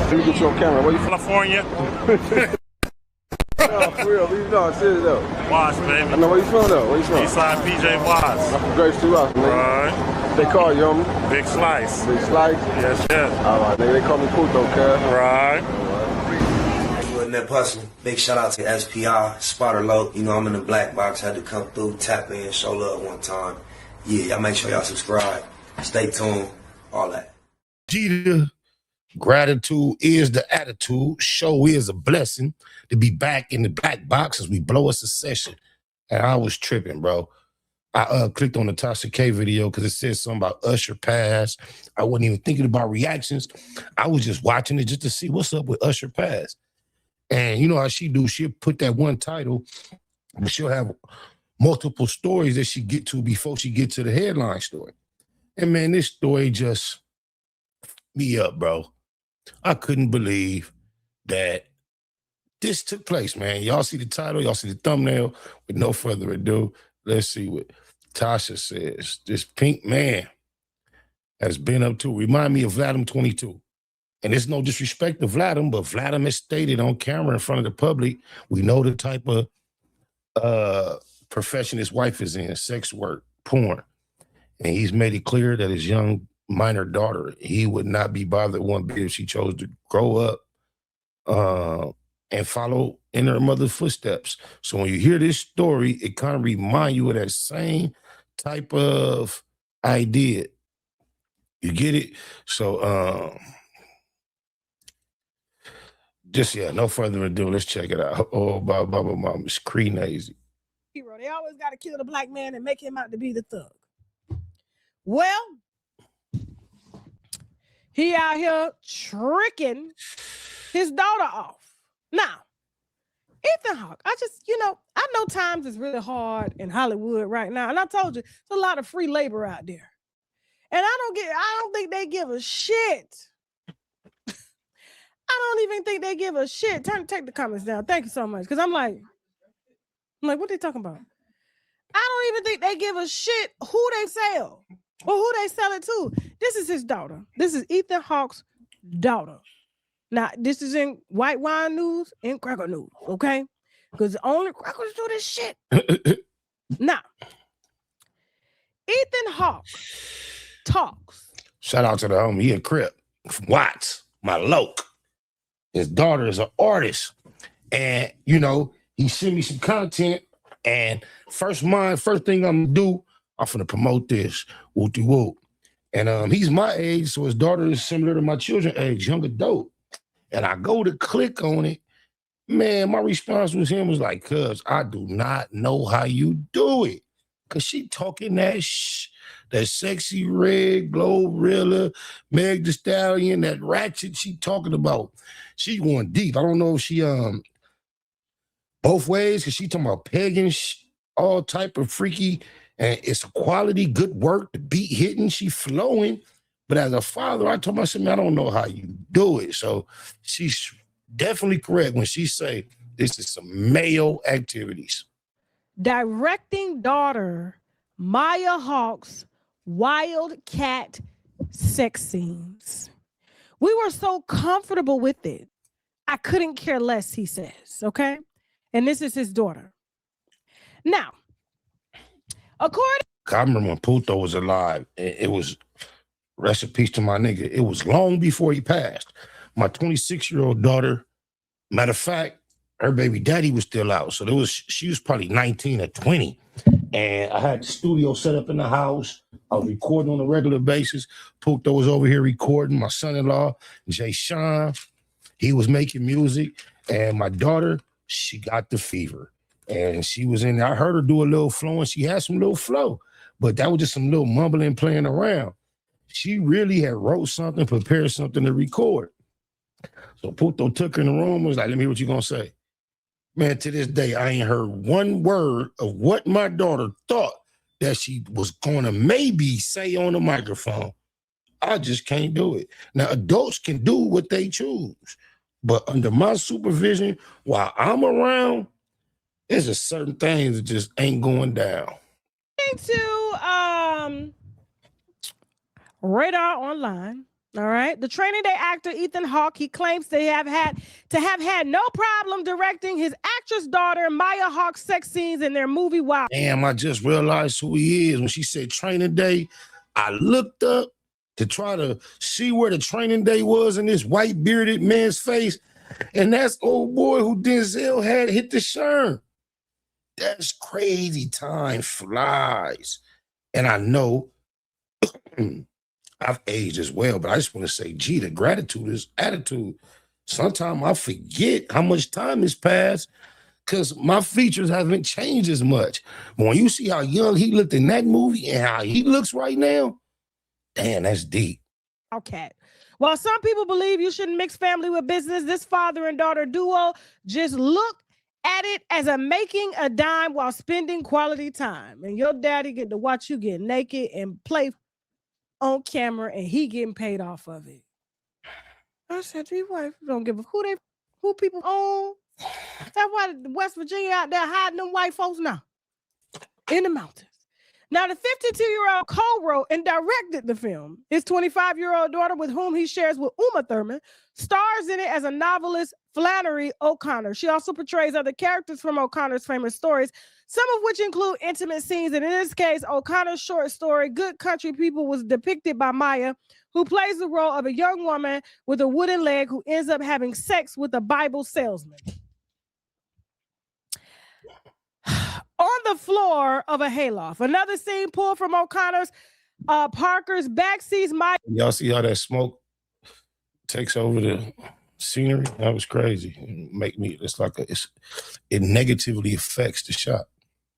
Let me get you on camera. Where you from? California. No, for real. Leave it on. Serious though. Watts, baby. I know where you from though. Where you from? Eastside PJ Watts. I'm from Grace 2 House, nigga. Right. They call you, homie? Big Slice. Big Slice? Yes, yes. All right, nigga. They call me Puto, cuz. Right. With that person, big shout out to SPI, Spotter Low. You know, I'm in the black box, had to come through, tap in, show love one time. Yeah, y'all make sure y'all subscribe. Stay tuned, all that. Jeter, gratitude is the attitude. Show is a blessing to be back in the black box as we blow us a session. And I was tripping, bro. I clicked on the Tasha K video because it said something about Usher Pass. I wasn't even thinking about reactions. I was just watching it just to see what's up with Usher Pass. And you know how she do, she'll put that one title, but she'll have multiple stories that she get to before she get to the headline story. And man, this story just me up, bro. I couldn't believe that this took place, man. Y'all see the title, y'all see the thumbnail. With no further ado, let's see what Tasha says. This pink man has been up to, remind me of Vladimir 22. And it's no disrespect to Vladimir, but Vladimir stated on camera in front of the public, we know the type of profession his wife is in, sex work, porn. And he's made it clear that his young minor daughter, he would not be bothered one bit if she chose to grow up and follow in her mother's footsteps. So when you hear this story, it kind of reminds you of that same type of idea. You get it? So just, yeah, no further ado, let's check it out. Oh, blah, blah, blah, blah. It's crazy. Hero. They always got to kill the black man and make him out to be the thug. Well, he out here tricking his daughter off. Now, Ethan Hawke, I know times is really hard in Hollywood right now. And I told you, there's a lot of free labor out there. And I don't think they give a shit. I don't even think they give a shit. Take the comments down. Thank you so much. Because I'm like, what they talking about? I don't even think they give a shit who they sell or who they sell it to. This is his daughter. This is Ethan Hawke's daughter. Now, this is in White Wine News and Cracker News, okay? Because only crackers do this shit. Now, Ethan Hawke talks. Shout out to the homie. He a Crip from Watts, my loc. His daughter is an artist. And, you know, he sent me some content. And first thing I'm going to do, I'm going to promote this. Whoop-de-whoop. And he's my age, so his daughter is similar to my children's age, young adult. And I go to click on it. Man, my response was like, cuz I do not know how you do it. Because she talking that sexy red, Glorilla, Meg Thee Stallion, that ratchet she talking about. She going deep. I don't know if she both ways, because she talking about pegging, all type of freaky, and it's quality, good work, the beat hitting, she flowing. But as a father, I told myself, man, I don't know how you do it. So she's definitely correct when she say this is some male activities. Directing daughter Maya Hawke's wildcat sex scenes. We were so comfortable with it. I couldn't care less, he says, okay? And this is his daughter. Now, according... I remember when Puto was alive, it was, rest in peace to my nigga, it was long before he passed. My 26-year-old daughter, matter of fact, her baby daddy was still out. So she was probably 19 or 20. And I had the studio set up in the house. I was recording on a regular basis. Puto was over here recording. My son-in-law, Jay Sean, he was making music. And my daughter, she got the fever. And she was in there. I heard her do a little flow, and she had some little flow. But that was just some little mumbling playing around. She really had wrote something, prepared something to record. So Puto took her in the room and was like, let me hear what you gonna say. Man, to this day, I ain't heard one word of what my daughter thought that she was gonna maybe say on the microphone. I just can't do it. Now, adults can do what they choose, but under my supervision, while I'm around, there's a certain things that just ain't going down. To Radar Online, All right. The Training Day actor Ethan Hawke, he claims to have had no problem directing his actress daughter Maya Hawke's sex scenes in their movie Wild. Damn, I just realized who he is. When she said Training Day, I looked up to try to see where the Training Day was in this white bearded man's face. And that's old boy who Denzel had hit the Sherm. That's crazy. Time flies. And I know I've aged as well, but I just want to say, gee, the gratitude is attitude. Sometimes I forget how much time has passed because my features haven't changed as much. But when you see how young he looked in that movie and how he looks right now, damn, that's deep. Okay. While some people believe you shouldn't mix family with business, this father and daughter duo just look at it as a making a dime while spending quality time. And your daddy get to watch you get naked and play on camera, and he getting paid off of it. I said, "These wife don't give a who people own." That's why West Virginia out there hiding them white folks now in the mountains. Now, the 52-year-old co-wrote and directed the film. His 25-year-old daughter, with whom he shares with Uma Thurman, stars in it as a novelist, Flannery O'Connor. She also portrays other characters from O'Connor's famous stories, some of which include intimate scenes. And in this case, O'Connor's short story, Good Country People, was depicted by Maya, who plays the role of a young woman with a wooden leg who ends up having sex with a Bible salesman. On the floor of a hayloft. Another scene pulled from O'Connor's Parker's backseat. Y'all see how that smoke takes over the scenery? That was crazy. It negatively affects the shot.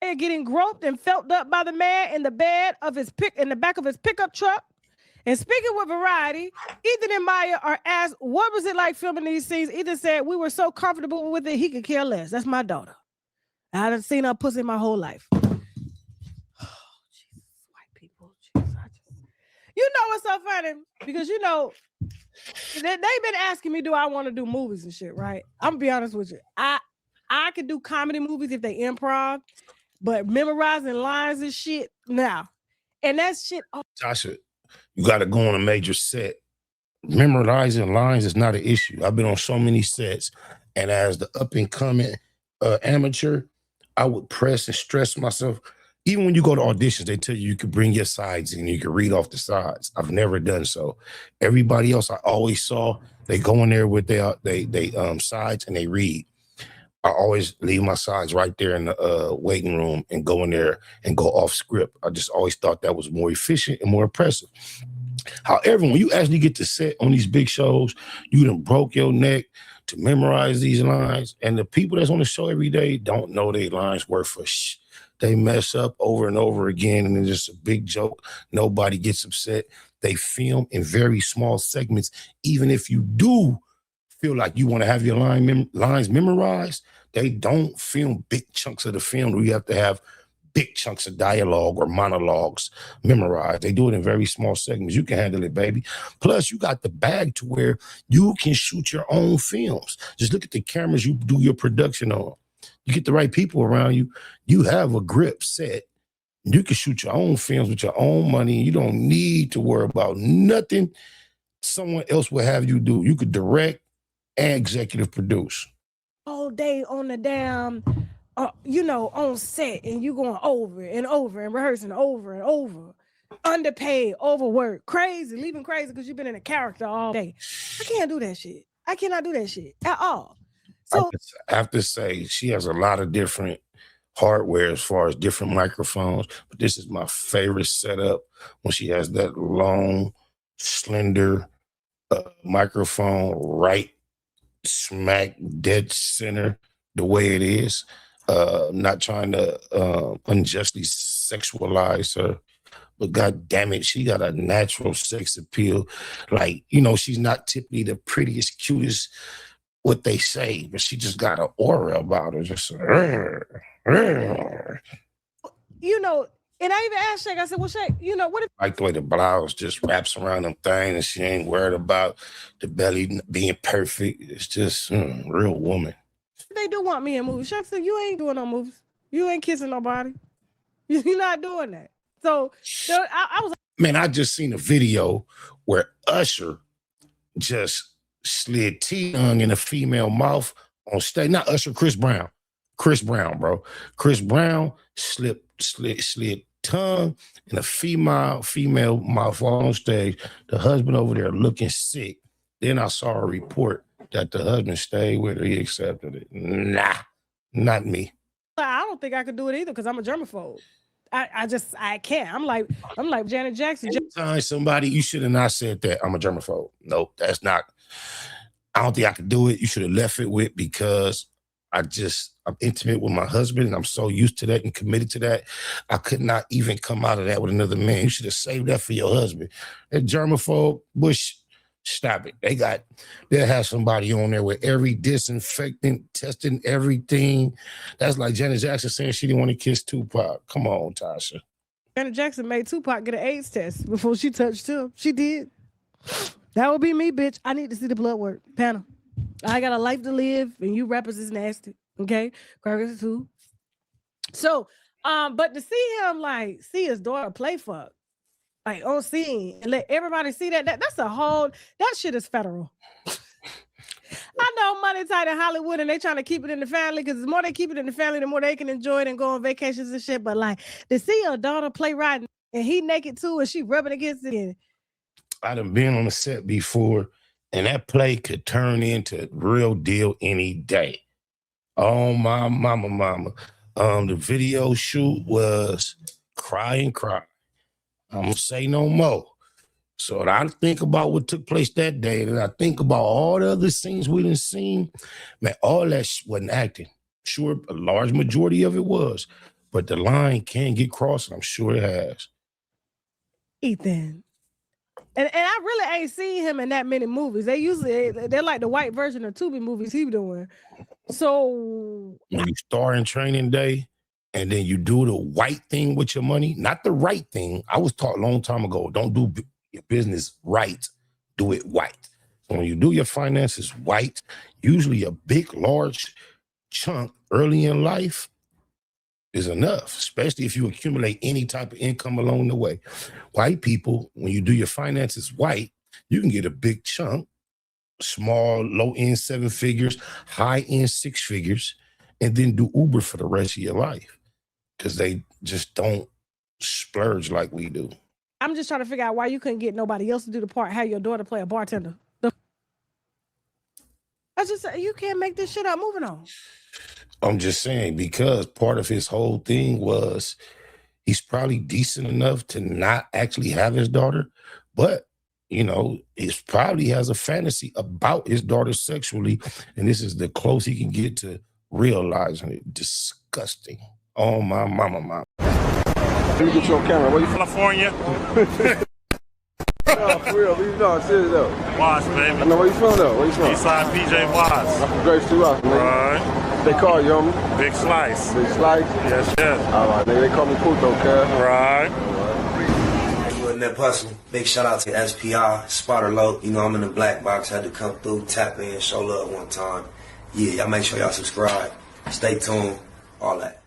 Getting groped and felt up by the man in the back of his pickup truck. And speaking with Variety, Ethan and Maya are asked, what was it like filming these scenes? Ethan said, we were so comfortable with it, he could care less. That's my daughter. I haven't seen her pussy my whole life. Oh, Jesus, white people. Jesus, you know what's so funny? Because, you know, they've been asking me, do I want to do movies and shit, right? I'm going to be honest with you. I could do comedy movies if they improv, but memorizing lines and shit, now. And that shit. Oh. Tasha, you got to go on a major set. Memorizing lines is not an issue. I've been on so many sets, and as the up-and-coming amateur, I would press and stress myself. Even when you go to auditions, they tell you could bring your sides and you can read off the sides. I've never done so. Everybody else I always saw, they go in there with their sides and they read. I always leave my sides right there in the waiting room and go in there and go off script. I just always thought that was more efficient and more impressive. However, when you actually get to set on these big shows, you done broke your neck to memorize these lines, and the people that's on the show every day don't know their lines worth a shh. They mess up over and over again, and it's just a big joke. Nobody gets upset. They film in very small segments. Even if you do feel like you want to have your lines memorized, they don't film big chunks of the film where you have to have big chunks of dialogue or monologues memorized. They do it in very small segments. You can handle it, baby. Plus, you got the bag to where you can shoot your own films. Just look at the cameras you do your production on. You get the right people around you. You have a grip set. You can shoot your own films with your own money. You don't need to worry about nothing someone else will have you do. You could direct and executive produce. All day on the damn on set, and you going over and over and rehearsing over and over, underpaid, overworked, leaving crazy because you've been in a character all day. I can't do that shit. I cannot do that shit at all. So I have to say, she has a lot of different hardware as far as different microphones, but this is my favorite setup when she has that long, slender microphone right smack dead center the way it is. Not trying to unjustly sexualize her, but God damn it, she got a natural sex appeal. Like, you know, she's not typically the prettiest, cutest, what they say, but she just got an aura about her. Just, you know, and I even asked Shaq, I said, well, Shaq, you know, what if like the way the blouse just wraps around them thing and she ain't worried about the belly being perfect. It's just real woman. They do want me in movies. Shaq said, you ain't doing no movies. You ain't kissing nobody. You're not doing that. So I was like, man, I just seen a video where Usher just slid tongue in a female mouth on stage. Not Usher, Chris Brown. Chris Brown, bro. Chris Brown slid tongue in a female mouth on stage. The husband over there looking sick. Then I saw a report that the husband stayed with her. He accepted it. Nah, not me. I don't think I could do it either because I'm a germaphobe. I can't. I'm like Janet Jackson. Anytime somebody, you should have not said that. I'm a germaphobe. Nope, that's not. I don't think I could do it. You should have left it with, because I'm intimate with my husband and I'm so used to that and committed to that. I could not even come out of that with another man. You should have saved that for your husband. That germaphobe, Bush, stop it. They'll have somebody on there with every disinfectant, testing everything. That's like Janet Jackson saying she didn't want to kiss Tupac. Come on, Tasha. Janet Jackson made Tupac get an AIDS test before she touched him. She did. That would be me, bitch. I need to see the blood work. Panel. I got a life to live, and you rappers is nasty. Okay? Crackers too. So, but to see him see his daughter play fuck, on scene, and let everybody see that's a whole, that shit is federal. I know money tight in Hollywood and they trying to keep it in the family, because the more they keep it in the family, the more they can enjoy it and go on vacations and shit. But to see your daughter play riding and he naked too and she rubbing against it. I done been on the set before, and that play could turn into real deal any day. Oh, my mama. The video shoot was cry. I'm gonna say no more. So I think about what took place that day, and I think about all the other scenes we done seen. Man, all that wasn't acting. Sure, a large majority of it was, but the line can get crossed, and I'm sure it has. Ethan. And I really ain't seen him in that many movies. They're like the white version of Tubi movies he doing. So when you star in Training Day, and then you do the white thing with your money, not the right thing. I was taught a long time ago, don't do your business right, do it white. So when you do your finances white, usually a big, large chunk early in life is enough, especially if you accumulate any type of income along the way. White people, when you do your finances white, you can get a big chunk, small, low-end 7 figures, high-end 6 figures, and then do Uber for the rest of your life, because they just don't splurge like we do. I'm just trying to figure out why you couldn't get nobody else to do the part, have your daughter play a bartender. You can't make this shit up. Moving on. I'm just saying, because part of his whole thing was he's probably decent enough to not actually have his daughter, but, he probably has a fantasy about his daughter sexually, and this is the close he can get to realizing it. Disgusting. Oh, my mama. Let me get you on camera. Where you from? California. No, for real. Serious though. Watts, baby. I know where you from though. Where you from? Eastside PJ Watts. I'm from Grace 2 House, nigga. Right. They call you, homie? Big Slice. Big Slice? Yes. All right, nigga. They call me Puto, cuz. Right. You wasn't that person. Big shout out to SPI, Spotter Low. I'm in the black box. Had to come through, tap in, show love one time. Yeah, y'all make sure y'all subscribe. Stay tuned. All that.